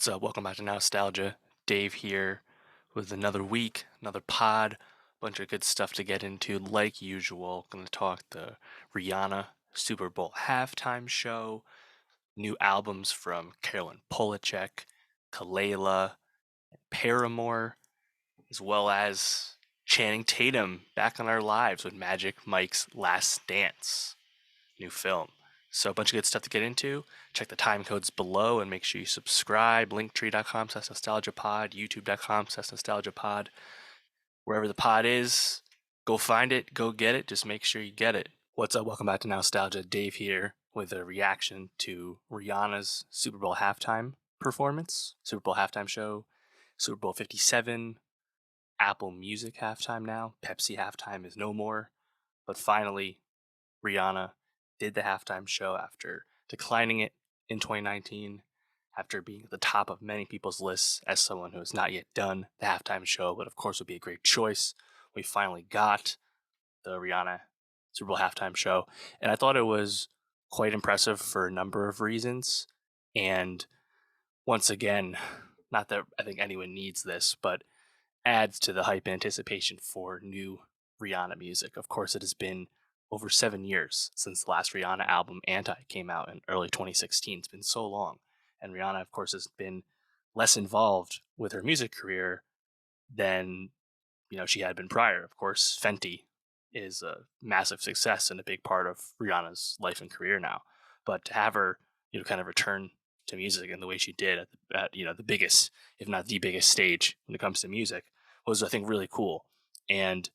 What's up? Welcome back to Nostalgia. Dave here with another week, another pod, bunch of good stuff to get into. Like usual, going to talk the Rihanna Super Bowl halftime show, new albums from Caroline Polachek, Kelela, Paramore, as well as Channing Tatum back on our lives with Magic Mike's Last Dance new film. So a bunch of good stuff to get into. Check the time codes below and make sure you subscribe. Linktree.com/nostalgiapod, youtube.com/nostalgiapod. Wherever the pod is, go find it, go get it. Just make sure you get it. What's up? Welcome back to Nostalgia. Dave here with a reaction to Rihanna's Super Bowl halftime performance, Super Bowl halftime show, Super Bowl 57, Apple Music halftime now. Pepsi halftime is no more. But finally, Rihanna did the halftime show after declining it in 2019, after being at the top of many people's lists as someone who has not yet done the halftime show, but of course would be a great choice. We finally got the Rihanna Super Bowl halftime show, and I thought it was quite impressive for a number of reasons. And once again, not that I think anyone needs this, but adds to the hype and anticipation for new Rihanna music. Of course, it has been over 7 years since the last Rihanna album, Anti, came out in early 2016. It's been so long. And Rihanna, of course, has been less involved with her music career than she had been prior. Of course, Fenty is a massive success and a big part of Rihanna's life and career now. But to have her, kind of return to music in the way she did at the biggest, if not the biggest stage when it comes to music was, I think, really cool. And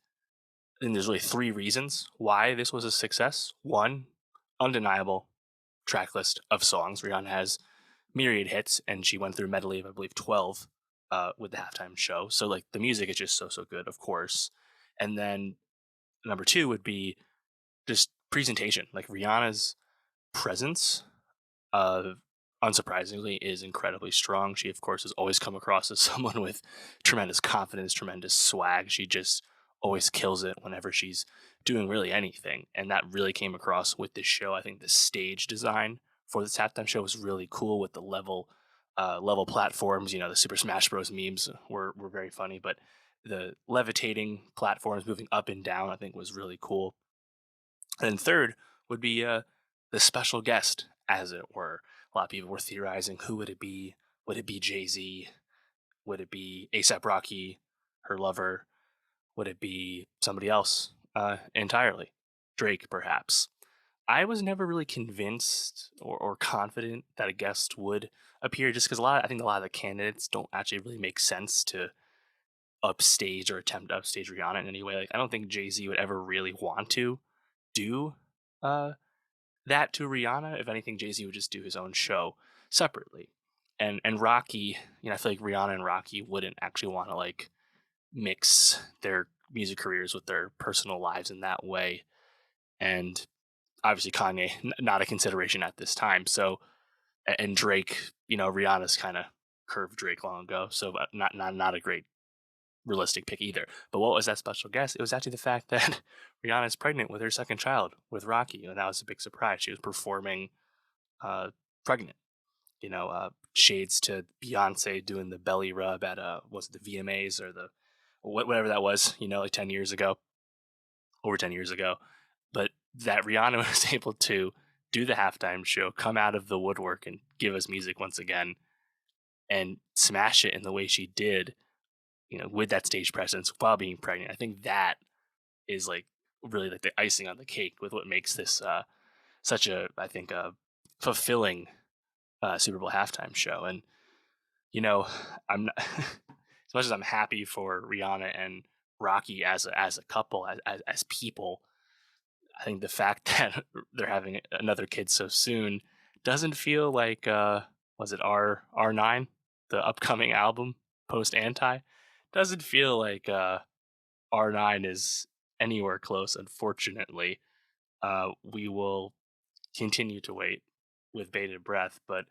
there's really three reasons why this was a success. One, undeniable track list of songs. Rihanna has myriad hits, and she went through a medley of, I believe, 12 with the halftime show. So, like, the music is just so good, of course. And then number two would be just presentation. Like, Rihanna's presence, uh, unsurprisingly, is incredibly strong. She, of course, has always come across as someone with tremendous confidence, tremendous swag. She just always kills it whenever she's doing really anything. And that really came across with this show. I think the stage design for this halftime show was really cool with the level platforms. The Super Smash Bros. Memes were very funny, but the levitating platforms moving up and down, I think, was really cool. And then third would be the special guest, as it were. A lot of people were theorizing, who would it be? Would it be Jay-Z? Would it be ASAP Rocky, her lover? Would it be somebody else entirely? Drake, perhaps. I was never really convinced or confident that a guest would appear, just because I think a lot of the candidates don't actually really make sense to upstage or attempt to upstage Rihanna in any way. Like, I don't think Jay-Z would ever really want to do uh, that to Rihanna. If anything, Jay-Z would just do his own show separately. And Rocky, I feel like Rihanna and Rocky wouldn't actually want to, like, mix their music careers with their personal lives in that way. And obviously Kanye not a consideration at this time. So, and Drake, Rihanna's kind of curved Drake long ago, so not a great realistic pick either. But what was that special guest? It was actually the fact that Rihanna is pregnant with her second child with Rocky, and that was a big surprise. She was performing pregnant. Shades to Beyonce doing the belly rub at was it the VMAs or the whatever that was, like 10 years ago, over 10 years ago. But that Rihanna was able to do the halftime show, come out of the woodwork and give us music once again and smash it in the way she did, with that stage presence while being pregnant. I think that is, like, really like the icing on the cake with what makes this such a, I think, a fulfilling Super Bowl halftime show. And, I'm not, as much as I'm happy for Rihanna and Rocky as a couple, as people, I think the fact that they're having another kid so soon doesn't feel like was it R9, the upcoming album post Anti, doesn't feel like R9 is anywhere close. Unfortunately, we will continue to wait with bated breath, but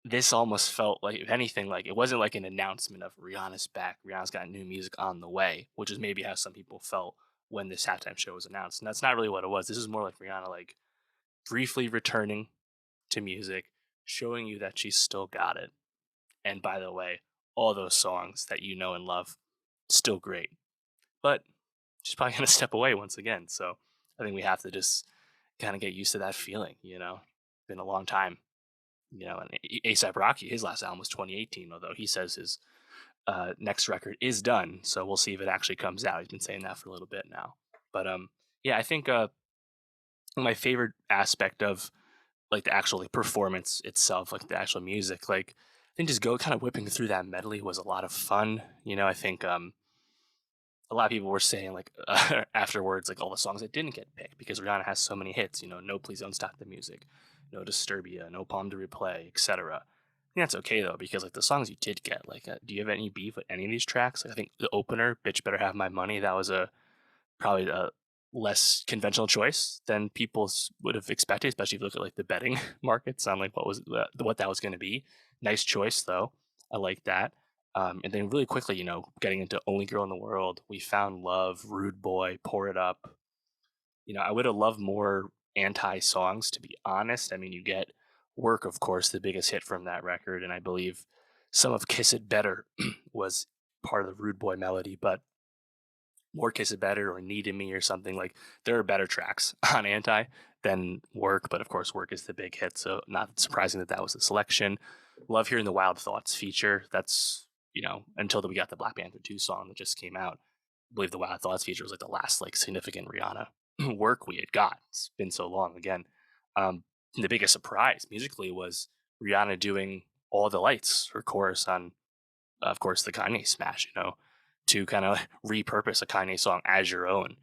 this almost felt like, if anything, like it wasn't like an announcement of Rihanna's back. Rihanna's got new music on the way, which is maybe how some people felt when this halftime show was announced. And that's not really what it was. This is more like Rihanna, like, briefly returning to music, showing you that she's still got it, And by the way, all those songs that you know and love, still great. But she's probably going to step away once again. So I think we have to just kind of get used to that feeling, Been a long time, and ASAP Rocky, his last album was 2018, although he says his next record is done. So we'll see if it actually comes out. He's been saying that for a little bit now. But yeah, I think my favorite aspect of like the actual like performance itself, like the actual music, like I think just go kind of whipping through that medley was a lot of fun. I think a lot of people were saying like afterwards, like all the songs that didn't get picked because Rihanna has so many hits. No, please don't stop the music, no Disturbia, no Palm to Replay, etc. I think that's okay though because like the songs you did get, like, do you have any beef with any of these tracks? Like I think the opener, "Bitch Better Have My Money," that was a probably a less conventional choice than people would have expected, especially if you look at like the betting markets on like what that was going to be. Nice choice though, I like that. And then really quickly, getting into "Only Girl in the World," "We Found Love," "Rude Boy," "Pour It Up." I would have loved more anti songs, to be honest. I mean, you get "Work," of course, the biggest hit from that record, and I believe some of "Kiss It Better" was part of the Rude Boy melody, but "More Kiss It Better" or "Needed Me" or something, like there are better tracks on Anti than "Work," but of course "Work" is the big hit, so not surprising that that was the selection. Love hearing the "Wild Thoughts" feature. That's, until we got the Black Panther 2 song that just came out. I believe the "Wild Thoughts" feature was like the last like significant Rihanna work we had got. It's been so long again. The biggest surprise musically was Rihanna doing "All the Lights," her chorus on, of course, the Kanye smash, to kind of repurpose a Kanye song as your own.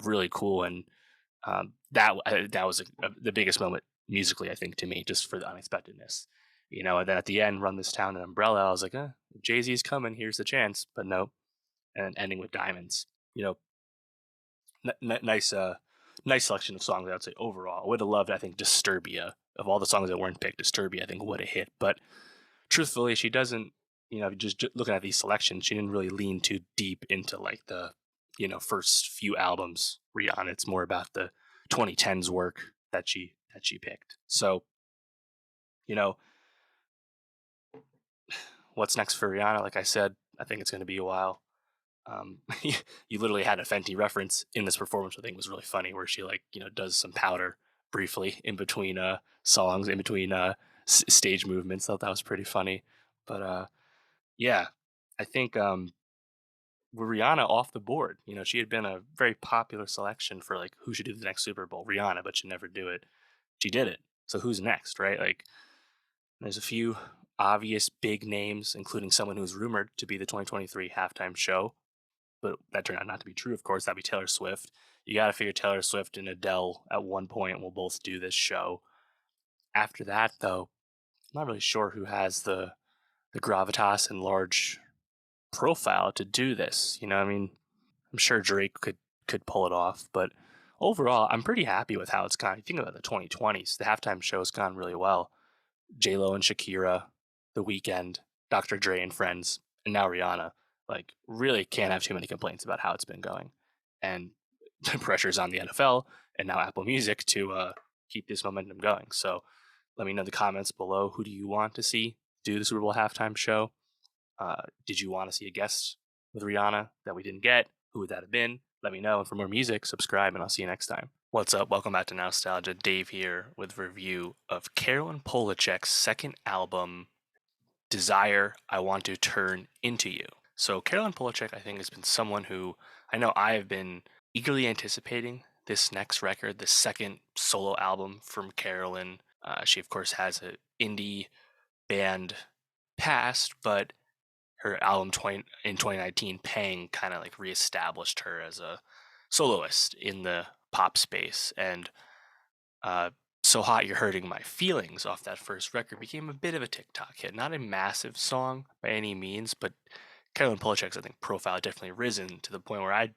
Really cool. And that was the biggest moment musically, I think, to me, just for the unexpectedness. And then at the end, "Run This Town" and "Umbrella," I was like, Jay-Z's coming, here's the chance. But no. And then ending with "Diamonds." You know, nice, nice selection of songs, I'd say overall. I would have loved, I think, "Disturbia." Of all the songs that weren't picked, "Disturbia," I think, would have hit. But truthfully, she doesn't, just looking at these selections, she didn't really lean too deep into like the, first few albums. Rihanna, it's more about the 2010s work that she picked. So, you know, what's next for Rihanna? Like I said, I think it's going to be a while. You literally had a Fenty reference in this performance, which I think was really funny, where she like, does some powder briefly in between songs, in between stage movements. Thought that was pretty funny. But yeah, I think with Rihanna off the board, she had been a very popular selection for like who should do the next Super Bowl. Rihanna, but she never do it. She did it. So who's next, right? Like there's a few obvious big names, including someone who's rumored to be the 2023 halftime show, but that turned out not to be true. Of course, that'd be Taylor Swift. You got to figure Taylor Swift and Adele at one point will both do this show. After that, though, I'm not really sure who has the gravitas and large profile to do this. I mean, I'm sure Drake could pull it off, but overall, I'm pretty happy with how it's gone. You think about the 2020s, the halftime show has gone really well. J Lo and Shakira, The Weeknd, Dr. Dre and Friends, and now Rihanna. Like, really can't have too many complaints about how it's been going. And the pressure's on the NFL and now Apple Music to keep this momentum going. So let me know in the comments below, who do you want to see do the Super Bowl halftime show? Did you want to see a guest with Rihanna that we didn't get? Who would that have been? Let me know. And for more music, subscribe, and I'll see you next time. What's up? Welcome back to Nostalgia. Dave here with a review of Caroline Polachek's second album, Desire, I Want to Turn Into You. So Caroline Polachek, I think, has been someone who I know I have been eagerly anticipating this next record, the second solo album from Caroline. She, of course, has an indie band past, but her album in 2019, Pang, kind of like reestablished her as a soloist in the pop space. And So Hot You're Hurting My Feelings off that first record became a bit of a TikTok hit. Not a massive song by any means, but Caroline Polachek's, I think, profile definitely risen to the point where I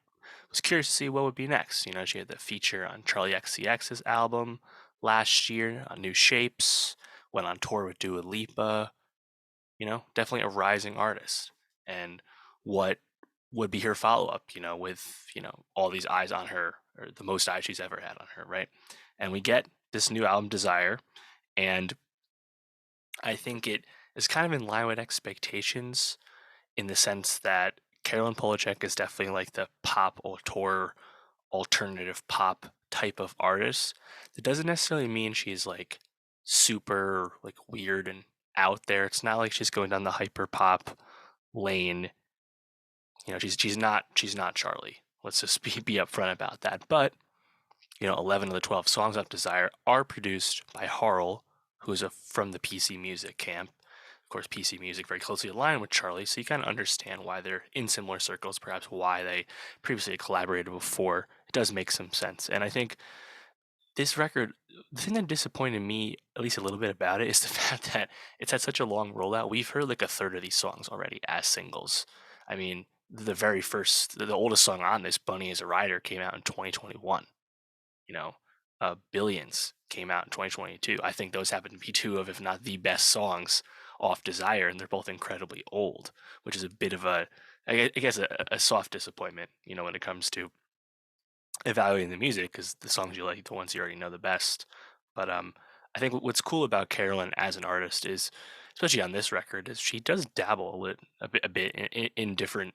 was curious to see what would be next. She had the feature on Charlie XCX's album last year on New Shapes, went on tour with Dua Lipa, definitely a rising artist. And what would be her follow up, with, all these eyes on her, or the most eyes she's ever had on her, right? And we get this new album, Desire, and I think it is kind of in line with expectations in the sense that Caroline Polachek is definitely like the pop auteur, alternative pop type of artist. That doesn't necessarily mean she's like super like weird and out there. It's not like she's going down the hyper pop lane. She's not Charlie. Let's just be upfront about that. But 11 of the 12 songs of Desire are produced by Harl, who's from the PC Music camp. Of course, PC Music very closely aligned with Charlie, so you kind of understand why they're in similar circles, perhaps why they previously collaborated before. It does make some sense. And I think this record, the thing that disappointed me, at least a little bit about it, is the fact that it's had such a long rollout. We've heard like a third of these songs already as singles. I mean, the oldest song on this, Bunny is a Rider, came out in 2021. you know, Billions came out in 2022. I think those happen to be two of, if not the best songs off Desire, and they're both incredibly old, which is a bit of I guess, a soft disappointment, when it comes to evaluating the music, because the songs you like, the ones you already know the best. But I think what's cool about Carolyn as an artist is, especially on this record, is she does dabble a bit in different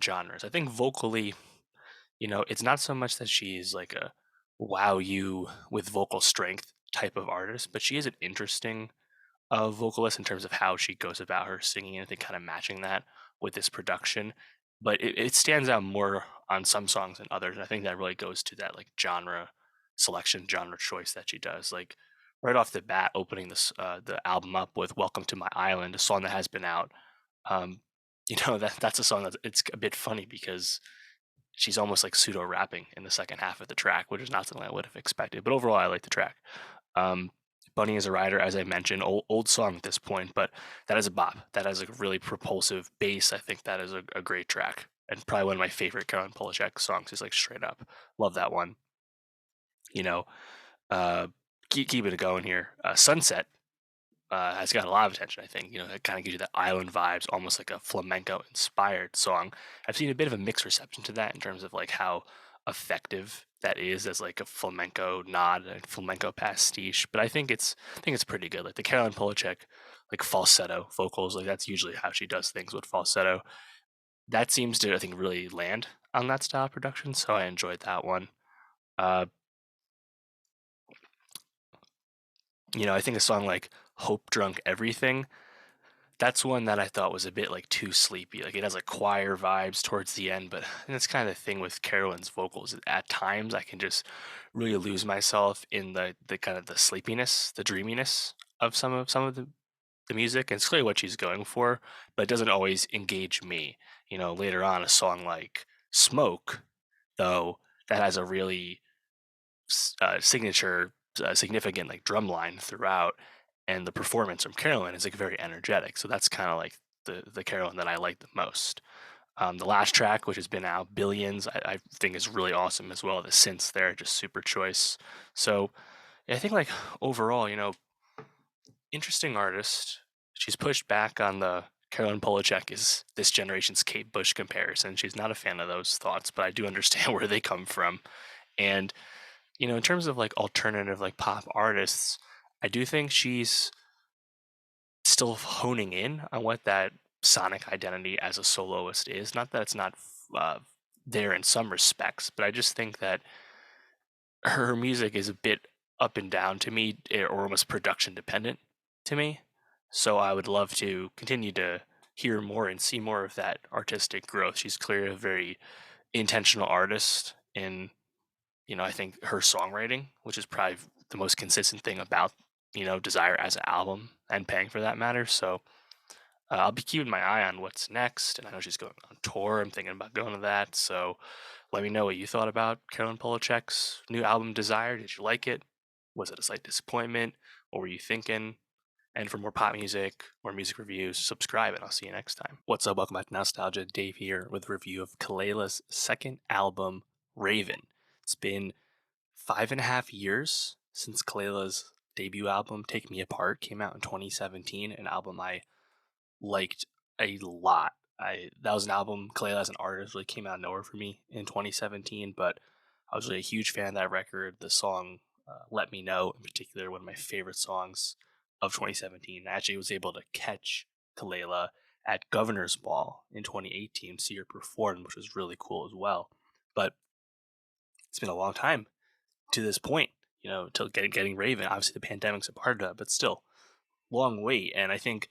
genres. I think vocally, it's not so much that she's like a wow you with vocal strength type of artist, but she is an interesting vocalist in terms of how she goes about her singing, and I think kind of matching that with this production. But it stands out more on some songs than others. And I think that really goes to that like genre selection, genre choice that she does. Like right off the bat, opening the album up with "Welcome to My Island," a song that has been out. Um, that's a song it's a bit funny because she's almost like pseudo rapping in the second half of the track, which is not something I would have expected. But overall, I like the track. Um, Bunny is a Rider, as I mentioned, old song at this point, but that is a bop. That has a really propulsive bass. I think that is a great track, and probably one of my favorite Caroline Polachek songs. Is like straight up, love that one. You know, keep it going here. Sunset has got a lot of attention. I think it kind of gives you that island vibes, almost like a flamenco inspired song. I've seen a bit of a mixed reception to that in terms of like how effective that is as like a flamenco nod, a flamenco pastiche. But I think it's pretty good. Like the Caroline Polachek like falsetto vocals, like that's usually how she does things with falsetto. That seems to I think really land on that style of production. So I enjoyed that one. Uh, I think a song like Hope Drunk Everything, that's one that I thought was a bit like too sleepy. Like it has like choir vibes towards the end, but that's kind of the thing with Carolyn's vocals. At times, I can just really lose myself in the kind of the sleepiness, the dreaminess of some of the music. And it's clearly what she's going for, but it doesn't always engage me. Later on, a song like Smoke, though, that has a really signature, significant like drum line throughout, and the performance from Carolyn is like very energetic. So that's kind of like the Carolyn that I like the most. The last track, which has been out, Billions, I think is really awesome as well. The synths there, just super choice. So yeah, I think like overall, interesting artist. She's pushed back on the Caroline Polachek is this generation's Kate Bush comparison. She's not a fan of those thoughts, but I do understand where they come from. And in terms of like alternative like pop artists, I do think she's still honing in on what that sonic identity as a soloist is. Not that it's not uh, there in some respects, but I just think that her music is a bit up and down to me, or almost production dependent to me. So I would love to continue to hear more and see more of that artistic growth. She's clearly a very intentional artist in I think her songwriting, which is probably the most consistent thing about, Desire as an album and Paying for that matter. So I'll be keeping my eye on what's next. And I know she's going on tour. I'm thinking about going to that. So let me know what you thought about Caroline Polachek's new album, Desire. Did you like it? Was it a slight disappointment? What were you thinking? And for more pop music, more music reviews, subscribe and I'll see you next time. What's up? Welcome back to Nostalgia. Dave here with a review of Kelela's second album, Raven. It's been 5.5 years since Kelela's debut album, Take Me Apart, came out in 2017, an album I liked a lot. That was an album, Kelela as an artist really came out of nowhere for me in 2017, but I was really a huge fan of that record. The song Let Me Know, in particular, one of my favorite songs of 2017. I actually was able to catch Kelela at Governor's Ball in 2018, see her perform, which was really cool as well. But it's been a long time to this point, till getting Raven. Obviously, the pandemic's a part of that, but still, long wait. And I think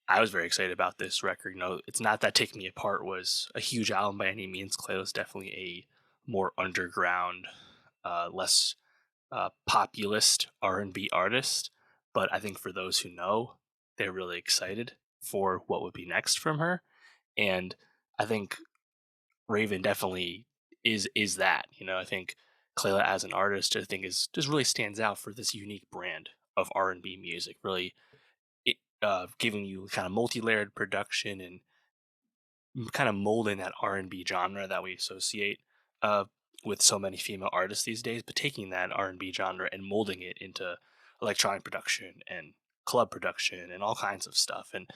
I was very excited about this record. It's not that Take Me Apart was a huge album by any means. Clay was definitely a more underground, less populist R&B artist. But I think for those who know, they're really excited for what would be next from her. And I think Raven definitely is that. I think Clayla as an artist, I think is just really stands out for this unique brand of R&B music. Really, giving you kind of multi-layered production and kind of molding that R&B genre that we associate uh, with so many female artists these days, but taking that R&B genre and molding it into electronic production and club production and all kinds of stuff, and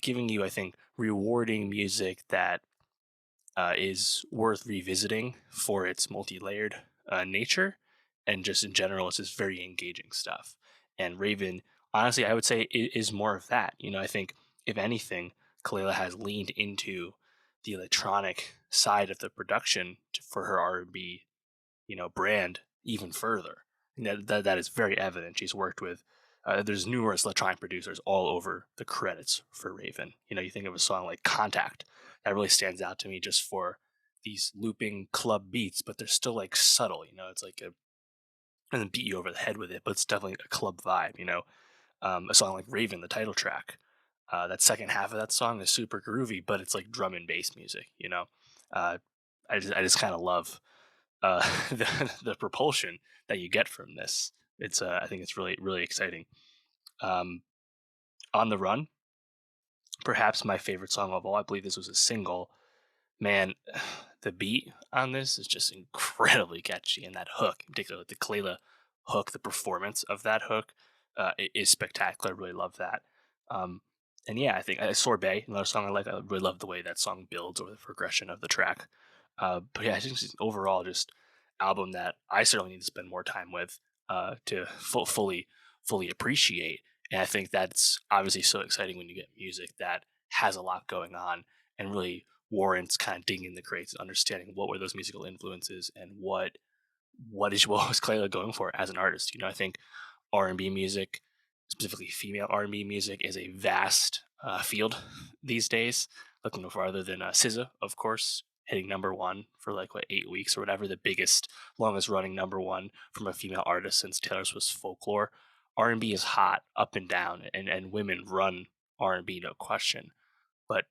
giving you, I think, rewarding music that is worth revisiting for its multi-layered nature, and just in general, it's just very engaging stuff. And Raven, honestly, I would say is more of that. I think if anything, Kelela has leaned into the electronic side of the production for her R&B, brand even further. And that is very evident. She's worked with there's numerous electronic producers all over the credits for Raven. You think of a song like Contact, that really stands out to me just for these looping club beats, but they're still like subtle. It's like doesn't beat you over the head with it, but it's definitely a club vibe. A song like Raven, the title track, that second half of that song is super groovy, but it's like drum and bass music. Uh, I just kind of love the propulsion that you get from this. It's I think it's really really exciting. Um, on the Run, perhaps my favorite song of all. I believe this was a single. Man, the beat on this is just incredibly catchy, and that hook, in particular, the Kelela hook, the performance of that hook, is spectacular. I really love that. Um, and yeah, I think Sorbet, another song I like. I really love the way that song builds over the progression of the track. But yeah, I think it's overall just album that I certainly need to spend more time with to fully appreciate. And I think that's obviously so exciting when you get music that has a lot going on and really warrants kind of digging in the crates and understanding what were those musical influences and what was Clayla going for as an artist. I think R&B music, specifically female R&B music, is a vast field these days. Looking no farther than SZA, of course, hitting number one for like 8 weeks or whatever, the biggest, longest running number one from a female artist since Taylor Swift's Folklore. R&B is hot up and down, and women run R&B, no question. But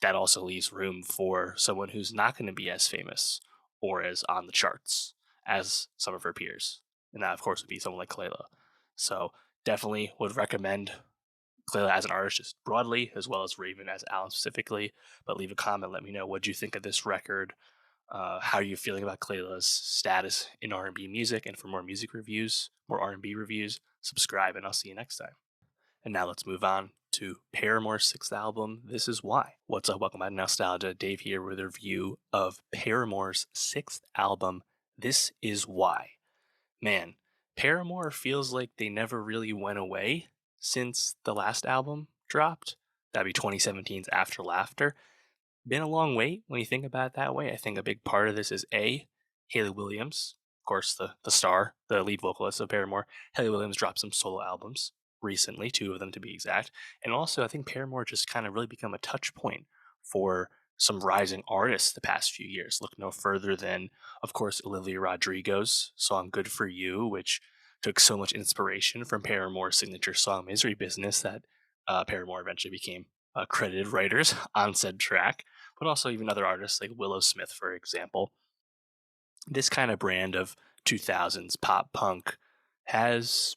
that also leaves room for someone who's not going to be as famous or as on the charts as some of her peers. And that, of course, would be someone like Kelela. So definitely would recommend Kelela as an artist just broadly, as well as Raven as Alan specifically. But leave a comment, let me know what you think of this record. How are you feeling about Kelela's status in R&B music? And for more music reviews, more R&B reviews, subscribe, and I'll see you next time. And now let's move on to Paramore's sixth album, This Is Why. What's up? Welcome back to Nostalgia. Dave here with a review of Paramore's sixth album, This Is Why. Man, Paramore feels like they never really went away since the last album dropped. That'd be 2017's After Laughter. Been a long wait when you think about it that way. I think a big part of this is Hayley Williams, of course, the star, the lead vocalist of Paramore. Hayley Williams dropped some solo albums recently, 2 of them to be exact. And also, I think Paramore just kind of really become a touch point for some rising artists the past few years. Look no further than, of course, Olivia Rodrigo's song Good For You, which took so much inspiration from Paramore's signature song Misery Business that Paramore eventually became credited writers on said track, but also even other artists like Willow Smith, for example. This kind of brand of 2000s pop punk has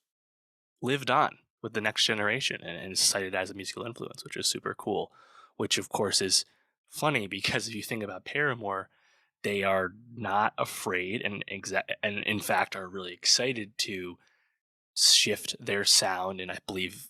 lived on with the next generation and is cited as a musical influence, which is super cool. Which, of course, is funny because if you think about Paramore, they are not afraid and in fact are really excited to shift their sound and I believe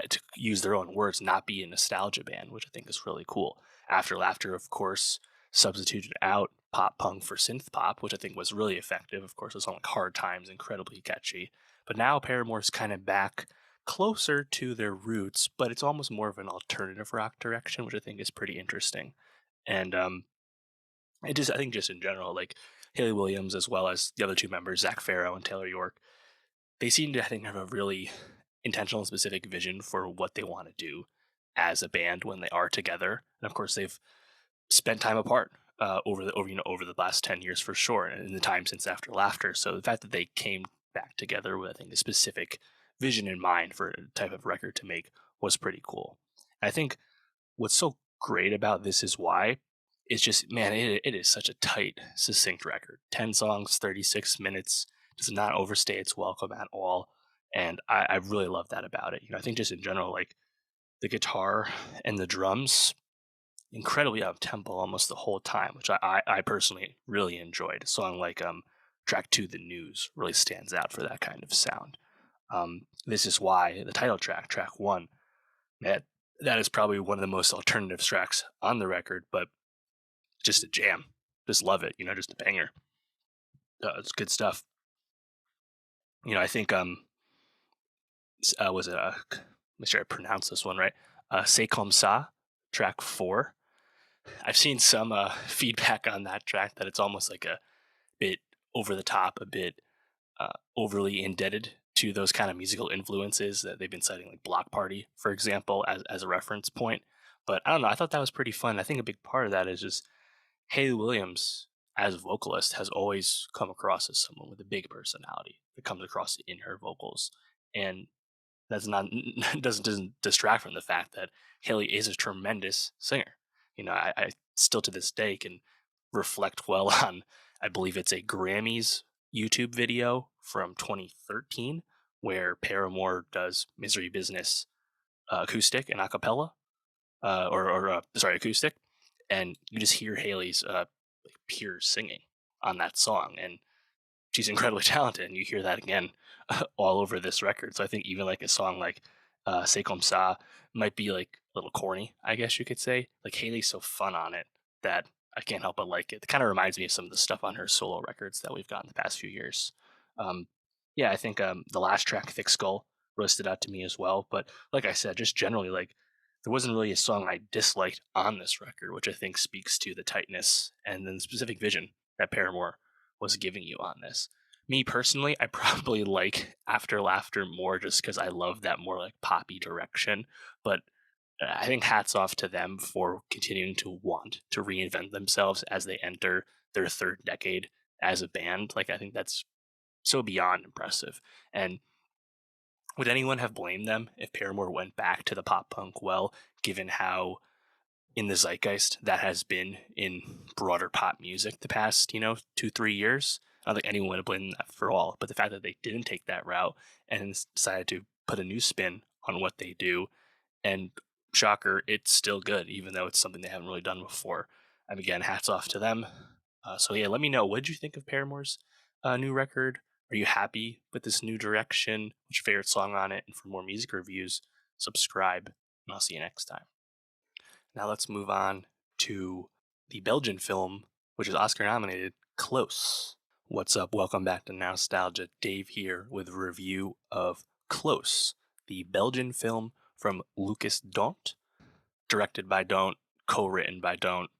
to use their own words, not be a nostalgia band, which I think is really cool. After Laughter, of course, substituted out pop punk for synth pop, which I think was really effective. Of course, a song like Hard Times, incredibly catchy. But now Paramore's kind of back closer to their roots, but it's almost more of an alternative rock direction, which I think is pretty interesting. And I think just in general, like Haley Williams as well as the other two members, Zach Farrow and Taylor York, they seem to I think have a really intentional and specific vision for what they want to do as a band when they are together. And of course, they've spent time apart over the last 10 years for sure, and in the time since After Laughter. So the fact that they came back together with I think a specific vision in mind for a type of record to make was pretty cool. I think what's so great about This Is Why is just, man, it is such a tight, succinct record. 10 songs, 36 minutes, does not overstay its welcome at all. And I really love that about it. I think just in general, like the guitar and the drums, incredibly up tempo almost the whole time, which I personally really enjoyed. A song like track two, The News, really stands out for that kind of sound. This Is Why, the title track, track one, that that is probably one of the most alternative tracks on the record, but just a jam. Just love it, just a banger. It's good stuff. I think was it make sure I pronounce this one right. C'est comme ça, track four. I've seen some feedback on that track that it's almost like a bit over the top, a bit overly indebted to those kind of musical influences that they've been citing, like Block Party, for example, as a reference point. But I don't know. I thought that was pretty fun. I think a big part of that is just Haley Williams as a vocalist has always come across as someone with a big personality that comes across in her vocals, and that's not doesn't distract from the fact that Haley is a tremendous singer. I still to this day can reflect well on, I believe it's a Grammys YouTube video from 2013 where Paramore does Misery Business acoustic and acapella, sorry, acoustic, and you just hear Haley's like pure singing on that song, and she's incredibly talented, and you hear that again all over this record. So I think even like a song like "C'est comme ça" might be like a little corny, I guess you could say. Like Haley's so fun on it that I can't help but like it. It kind of reminds me of some of the stuff on her solo records that we've gotten the past few years. Um, yeah, I think the last track, "Thick Skull," really stood out to me as well. But like I said, just generally, like there wasn't really a song I disliked on this record, which I think speaks to the tightness and then the specific vision that Paramore was giving you on this. Me personally, I probably like After Laughter more just because I love that more like poppy direction. But I think hats off to them for continuing to want to reinvent themselves as they enter their third decade as a band. Like, I think that's so beyond impressive. And would anyone have blamed them if Paramore went back to the pop punk well, given how in the zeitgeist that has been in broader pop music the past, 2, 3 years? I don't think anyone would have blamed that for all. But the fact that they didn't take that route and decided to put a new spin on what they do, and shocker, it's still good, even though it's something they haven't really done before. And again, hats off to them. So yeah, let me know, what did you think of Paramore's new record? Are you happy with this new direction? What's your favorite song on it? And for more music reviews, subscribe, and I'll see you next time. Now let's move on to the Belgian film, which is Oscar nominated, Close. What's up? Welcome back to Nostalgia. Dave here with a review of Close, the Belgian film from Lucas Dont, directed by Dont, co-written by Dont,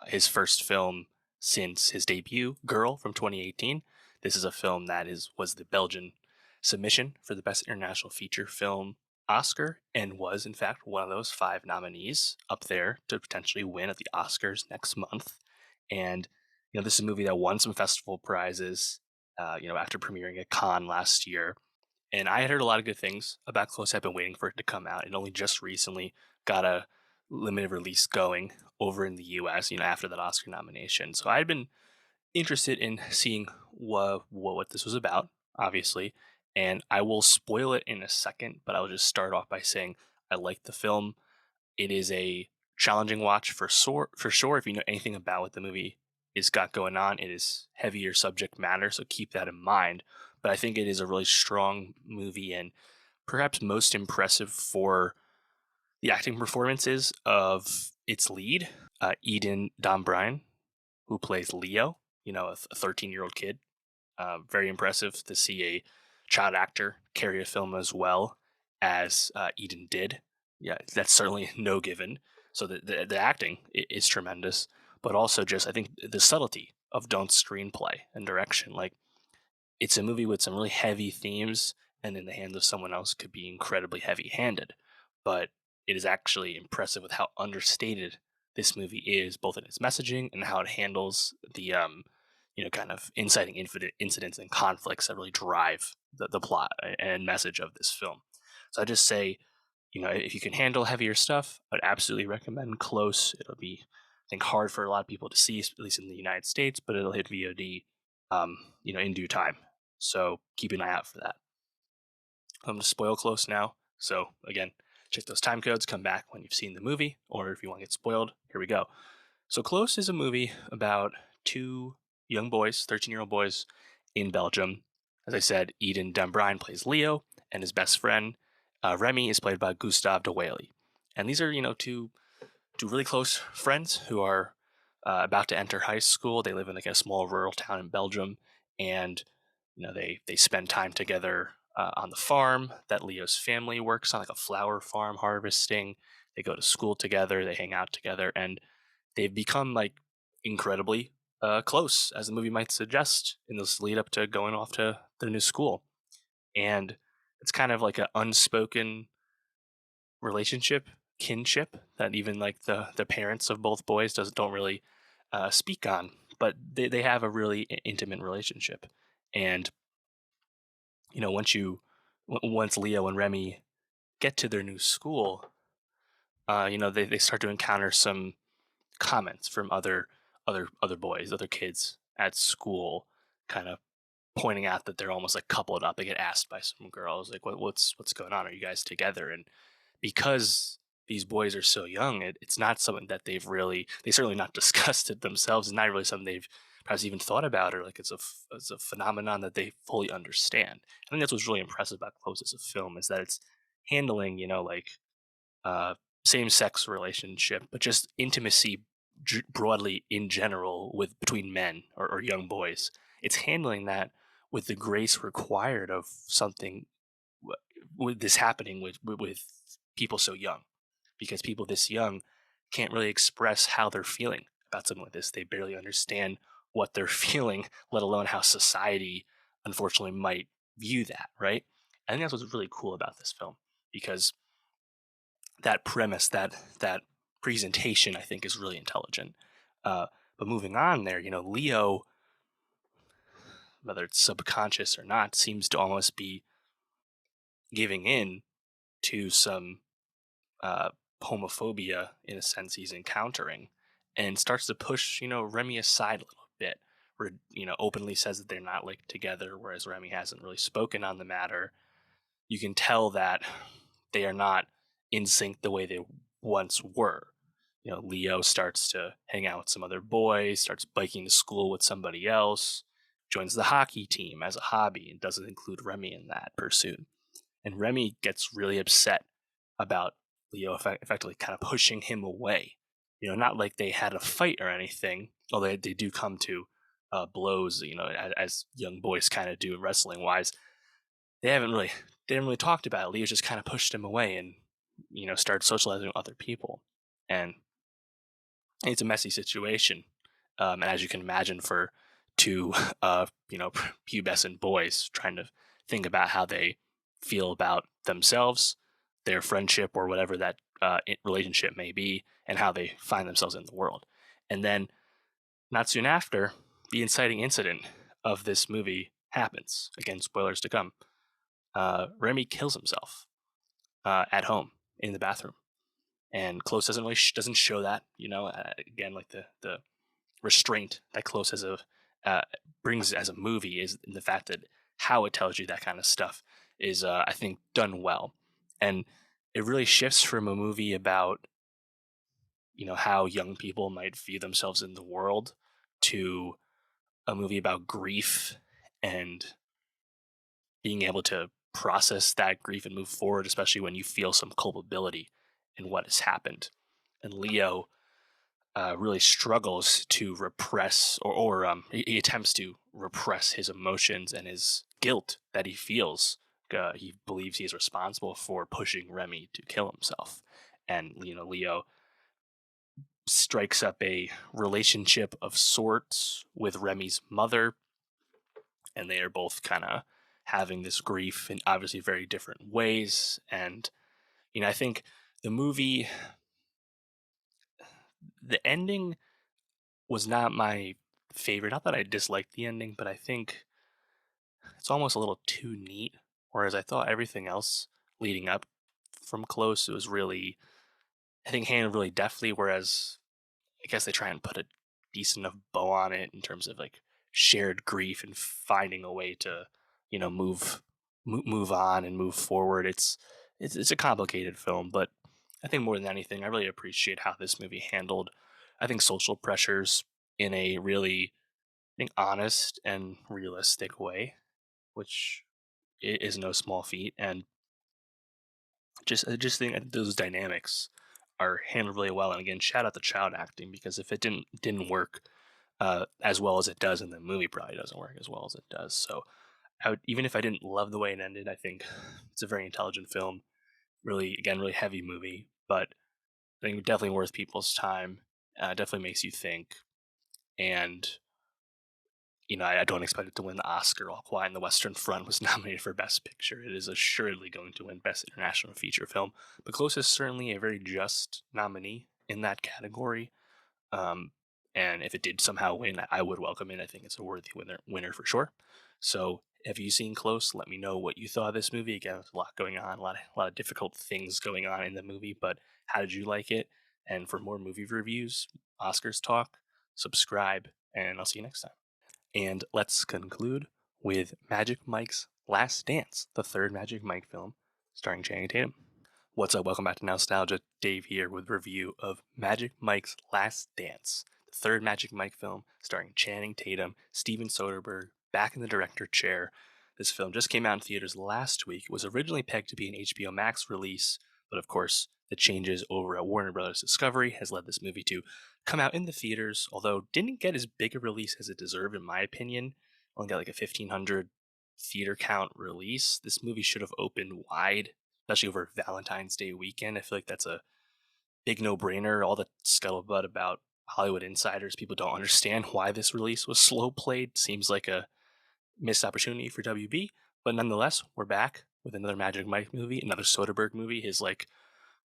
his first film since his debut, Girl, from 2018. This is a film that was the Belgian submission for the Best International Feature Film Oscar, and was in fact one of those 5 nominees up there to potentially win at the Oscars next month. And this is a movie that won some festival prizes, after premiering at Cannes last year. And I had heard a lot of good things about Close. I've been waiting for it to come out. It only just recently got a limited release going over in the US, after that Oscar nomination. So I'd been interested in seeing what this was about, obviously. And I will spoil it in a second, but I'll just start off by saying I like the film. It is a challenging watch for sure. If you know anything about what the movie is got going on, it is heavier subject matter, so keep that in mind. But I think it is a really strong movie, and perhaps most impressive for the acting performances of its lead, Eden Dombrijn, who plays Leo, a 13-year-old kid. Very impressive to see a child actor carry a film as well. as Eden did. Yeah, that's certainly no given. So the acting is tremendous, but also just I think the subtlety of Dunk's screenplay and direction. Like it's a movie with some really heavy themes, and in the hands of someone else could be incredibly heavy-handed. But it is actually impressive with how understated this movie is, both in its messaging and how it handles the kind of inciting incidents and conflicts that really drive the plot and message of this film. So I just say, if you can handle heavier stuff, I'd absolutely recommend Close. It'll be, I think, hard for a lot of people to see, at least in the United States, but it'll hit VOD, in due time. So keep an eye out for that. I'm going to spoil Close now. So again, check those time codes, come back when you've seen the movie, or if you want to get spoiled, here we go. So Close is a movie about two young boys, 13-year-old boys in Belgium. As I said, Eden Dumbrine plays Leo, and his best friend, Remy, is played by Gustave de Whaley. And these are, two really close friends who are about to enter high school. They live in like a small rural town in Belgium, and they spend time together on the farm that Leo's family works on, like a flower farm harvesting. They go to school together, they hang out together, and they've become like incredibly close, as the movie might suggest, in this lead up to going off to their new school. And it's kind of like an unspoken relationship, kinship that even like the parents of both boys don't really speak on, but they have a really intimate relationship. And once Leo and Remy get to their new school, they start to encounter some comments from other boys, other kids at school, kind of pointing out that they're almost like coupled up. They get asked by some girls like, what's going on? Are you guys together? And because these boys are so young, it's not something that they certainly not discussed it themselves. It's not really something they've perhaps even thought about, or like it's a phenomenon that they fully understand. I think that's what's really impressive about Close as a film, is that it's handling, like uh, same-sex relationship, but just intimacy broadly in general with between men or young boys. It's handling that with the grace required of something with this happening with people so young, because people this young can't really express how they're feeling about something like this. They barely understand what they're feeling, let alone how society unfortunately might view that, right? I think that's what's really cool about this film, because that premise, that presentation, I think is really intelligent. Uh, but moving on there, Leo, whether it's subconscious or not, seems to almost be giving in to some uh, homophobia in a sense he's encountering, and starts to push Remy aside a little bit. Where openly says that they're not like together, whereas Remy hasn't really spoken on the matter. You can tell that they are not in sync the way they once were. Leo starts to hang out with some other boys, starts biking to school with somebody else, joins the hockey team as a hobby, and doesn't include Remy in that pursuit. And Remy gets really upset about Leo effectively kind of pushing him away. Not like they had a fight or anything, although they do come to blows, as young boys kind of do wrestling wise. They haven't really they didn't really talked about it. Leo just kind of pushed him away and started socializing with other people, and it's a messy situation. And as you can imagine, for two pubescent boys trying to think about how they feel about themselves, their friendship, or whatever that relationship may be, and how they find themselves in the world. And then, not soon after, the inciting incident of this movie happens. Again, spoilers to come. Remy kills himself at home in the bathroom, and Close doesn't really doesn't show that. Again, like the restraint that Close as a brings as a movie is the fact that how it tells you that kind of stuff is, I think, done well, and it really shifts from a movie about how young people might view themselves in the world to a movie about grief and being able to process that grief and move forward, especially when you feel some culpability in what has happened. And Leo really struggles to repress, or he attempts to repress his emotions and his guilt that he feels he believes he is responsible for pushing Remy to kill himself. And Leo strikes up a relationship of sorts with Remy's mother, and they are both kind of having this grief in obviously very different ways. And I think the movie, the ending was not my favorite. Not that I disliked the ending, but I think it's almost a little too neat. Whereas I thought everything else leading up from Close, it was really, I think, handled really deftly. Whereas I guess they try and put a decent enough bow on it in terms of like shared grief and finding a way to, move on and move forward. It's a complicated film, but I think more than anything, I really appreciate how this movie handled, I think, social pressures in a really, I think, honest and realistic way, which is no small feat. And I just think that those dynamics are handled really well. And again, shout out the child acting, because if it didn't work as well as it does in the movie, probably doesn't work as well as it does. So even if I didn't love the way it ended, I think it's a very intelligent film. Really, again, really heavy movie, but I think definitely worth people's time. Definitely makes you think. And I don't expect it to win the Oscar. All Quiet on the Western Front was nominated for Best Picture. It is assuredly going to win Best International Feature Film. But Close is certainly a very just nominee in that category. Um, and if it did somehow win, I would welcome it. I think it's a worthy winner for sure. So, have you seen Close? Let me know what you thought of this movie. Again, there's a lot going on, a lot of difficult things going on in the movie. But how did you like it? And for more movie reviews, Oscars talk, subscribe, and I'll see you next time. And let's conclude with Magic Mike's Last Dance, the third Magic Mike film starring Channing Tatum. What's up? Welcome back to Nostalgia. Dave here with review of Magic Mike's Last Dance, the third Magic Mike film starring Channing Tatum, Steven Soderbergh, back in the director chair. This film just came out in theaters last week. It was originally pegged to be an HBO Max release, but of course, the changes over at Warner Brothers Discovery has led this movie to come out in the theaters, although didn't get as big a release as it deserved, in my opinion. Only got like a 1,500 theater count release. This movie should have opened wide, especially over Valentine's Day weekend. I feel like that's a big no-brainer. All the scuttlebutt about Hollywood insiders, people don't understand why this release was slow played. Seems like a missed opportunity for WB, but nonetheless, we're back with another Magic Mike movie, another Soderbergh movie. His like,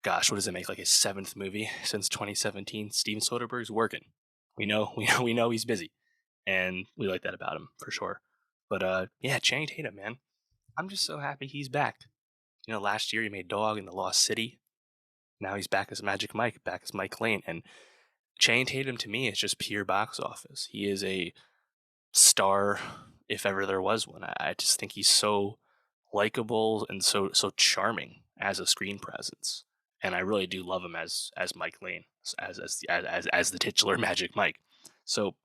gosh, what does it make? Like his seventh movie since 2017. Steven Soderbergh's working. We know he's busy, and we like that about him for sure. But yeah, Channing Tatum, man, I'm just so happy he's back. Last year he made Dog in The Lost City. Now he's back as Magic Mike, back as Mike Lane, and Channing Tatum to me is just pure box office. He is a star, if ever there was one. I just think he's so likable and so charming as a screen presence, and I really do love him as Mike Lane, as the titular Magic Mike. So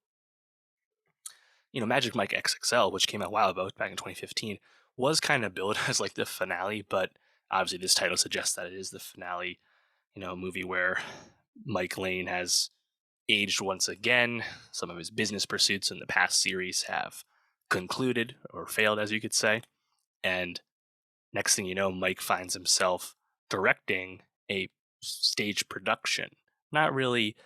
Magic Mike XXL, which came out a while ago, back in 2015, was kind of billed as like the finale, but obviously this title suggests that it is the finale. A movie where Mike Lane has aged once again. Some of his business pursuits in the past series have concluded or failed, as you could say. And next thing you know, Mike finds himself directing a stage production, not really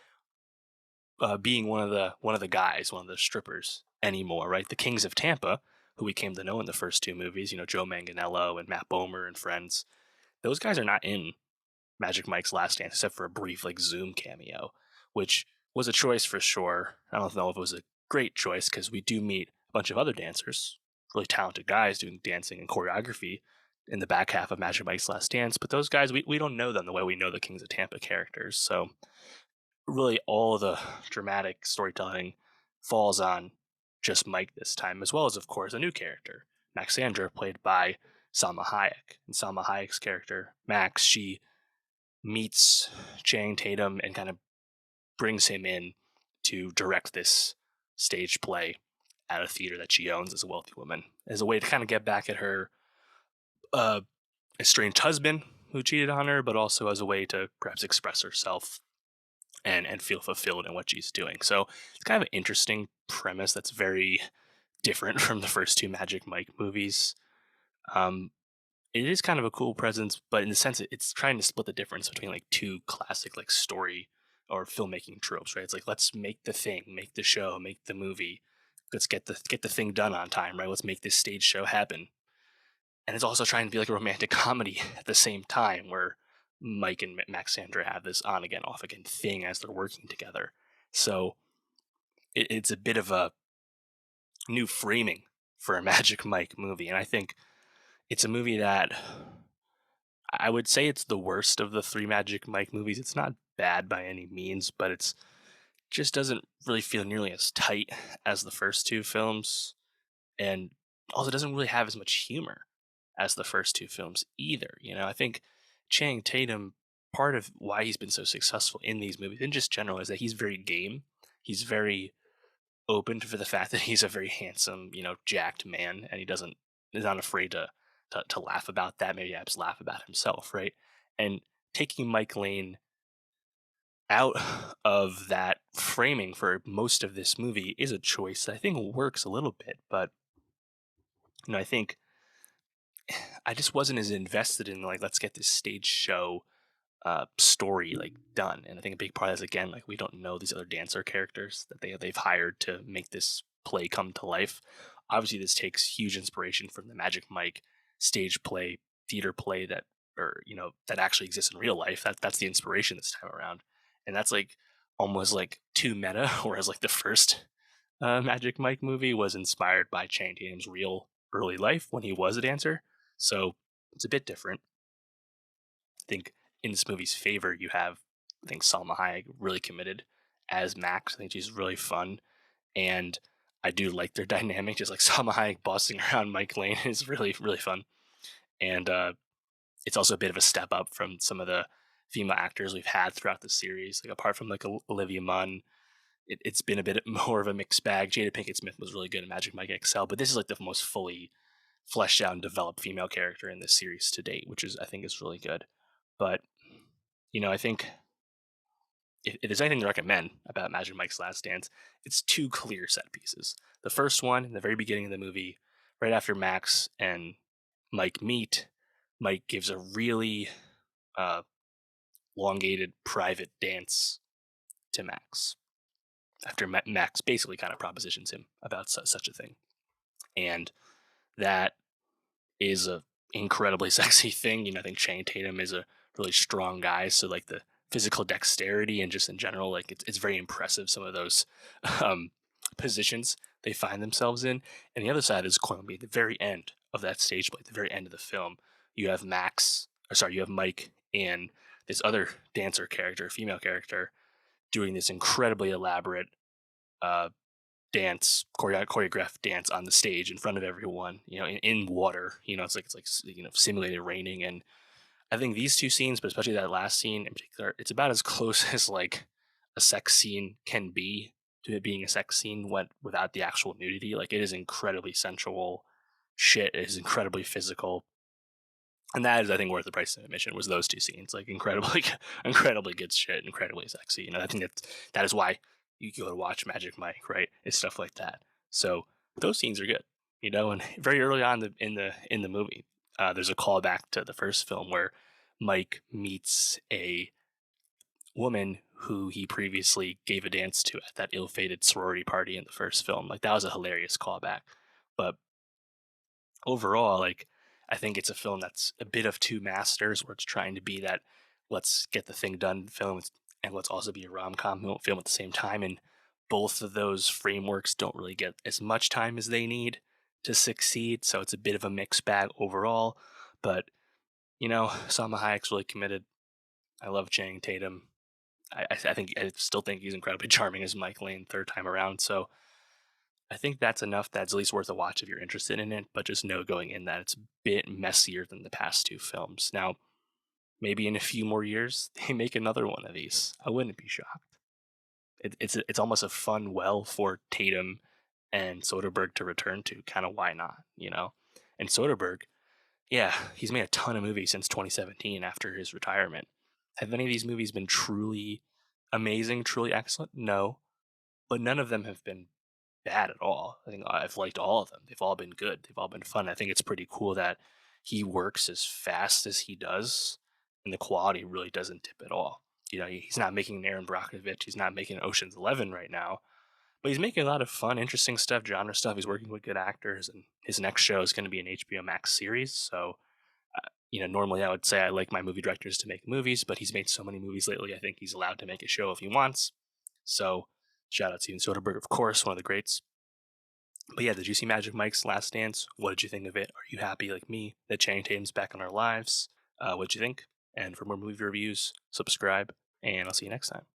being one of the guys, one of the strippers anymore, right? The Kings of Tampa, who we came to know in the first two movies, Joe Manganiello and Matt Bomer and friends. Those guys are not in Magic Mike's Last Dance, except for a brief like Zoom cameo, which was a choice for sure. I don't know if it was a great choice, because we do meet a bunch of other dancers, really talented guys doing dancing and choreography in the back half of Magic Mike's Last Dance. But those guys, we don't know them the way we know the Kings of Tampa characters. So really all of the dramatic storytelling falls on just Mike this time, as well as, of course, a new character, Maxandra, played by Salma Hayek. And Salma Hayek's character, Max, she meets Channing Tatum and kind of brings him in to direct this stage play at a theater that she owns as a wealthy woman, as a way to kind of get back at her uh, estranged husband who cheated on her, but also as a way to perhaps express herself and feel fulfilled in what she's doing. So it's kind of an interesting premise that's very different from the first two Magic Mike movies. Um, it is kind of a cool presence, but in the sense it's trying to split the difference between like two classic like story or filmmaking tropes, right? It's like let's make the thing, make the show, make the movie. Let's get the thing done on time, right? Let's make this stage show happen. And it's also trying to be like a romantic comedy at the same time, where Mike and Max Sandra have this on again, off again thing as they're working together. So it's a bit of a new framing for a Magic Mike movie, and I think it's a movie that I would say it's the worst of the three Magic Mike movies. It's not bad by any means, but it's just doesn't really feel nearly as tight as the first two films, and also doesn't really have as much humor as the first two films either. I think Channing Tatum, part of why he's been so successful in these movies, in just general, is that he's very game. He's very open to the fact that he's a very handsome, jacked man, and he doesn't is not afraid to laugh about that. Maybe perhaps laugh about himself, right? And taking Mike Lane out of that framing for most of this movie is a choice that I think works a little bit, but I think I just wasn't as invested in like let's get this stage show story like done. And I think a big part of this again, like we don't know these other dancer characters that they've hired to make this play come to life. Obviously, this takes huge inspiration from the Magic Mike stage play, theater play that or that actually exists in real life. That's the inspiration this time around, and that's like almost like too meta. Whereas like the first Magic Mike movie was inspired by Channing Tatum's real early life when he was a dancer, so it's a bit different. I think in this movie's favor, you have I think Salma Hayek really committed as Max. I think she's really fun, and I do like their dynamic. Just like Salma Hayek bossing around Mike Lane is really really fun, and it's also a bit of a step up from some of the female actors we've had throughout the series. Like apart from like Olivia Munn, it's been a bit more of a mixed bag. Jada Pinkett Smith was really good in Magic Mike XL, but this is like the most fully fleshed out and developed female character in this series to date, which is I think is really good. But I think if there's anything to recommend about Magic Mike's Last Dance, it's two clear set pieces. The first one in the very beginning of the movie, right after Max and Mike meet, Mike gives a really uh, elongated private dance to Max after Max basically kind of propositions him about such a thing, and that is a incredibly sexy thing. I think Channing Tatum is a really strong guy, so like the physical dexterity and just in general, like it's very impressive. Some of those um, positions they find themselves in, and the other side is Columbia. At the very end of that stage play, at the very end of the film, you have you have Mike and this other dancer character, female character, doing this incredibly elaborate uh, choreographed dance on the stage in front of everyone, in water. It's like simulated raining, and I think these two scenes, but especially that last scene in particular, it's about as close as like a sex scene can be to it being a sex scene without the actual nudity. Like it is incredibly sensual shit. It is incredibly physical, and that is I think worth the price of admission was those two scenes. Like incredibly, incredibly good shit, incredibly sexy. I think that is why you go to watch Magic Mike, right? It's stuff like that. So those scenes are good, and very early on in the movie, there's a callback to the first film where Mike meets a woman who he previously gave a dance to at that ill-fated sorority party in the first film. Like that was a hilarious callback. But overall, like I think it's a film that's a bit of two masters, where it's trying to be that let's get the thing done film and let's also be a rom-com film at the same time. And both of those frameworks don't really get as much time as they need to succeed. So it's a bit of a mixed bag overall. But Salma Hayek's really committed. I love Channing Tatum. I still think he's incredibly charming as Mike Lane third time around. So I think that's enough that's at least worth a watch if you're interested in it, but just know going in that it's a bit messier than the past two films. Now, maybe in a few more years, they make another one of these. I wouldn't be shocked. It's almost a fun well for Tatum and Soderbergh to return to. Kind of why not, And Soderbergh, yeah, he's made a ton of movies since 2017 after his retirement. Have any of these movies been truly amazing, truly excellent? No, but none of them have been bad at all. I think I've liked all of them. They've all been good. They've all been fun. I think it's pretty cool that he works as fast as he does, and the quality really doesn't dip at all. He's not making an Aaron Brockovich, he's not making Ocean's 11 right now, but he's making a lot of fun, interesting stuff, genre stuff. He's working with good actors, and his next show is going to be an HBO Max series. So, normally I would say I like my movie directors to make movies, but he's made so many movies lately. I think he's allowed to make a show if he wants. So, shout out to Steven Soderbergh, of course, one of the greats. But yeah, did you see Magic Mike's Last Dance? What did you think of it? Are you happy, like me, that Channing Tatum's back in our lives? What did you think? And for more movie reviews, subscribe, and I'll see you next time.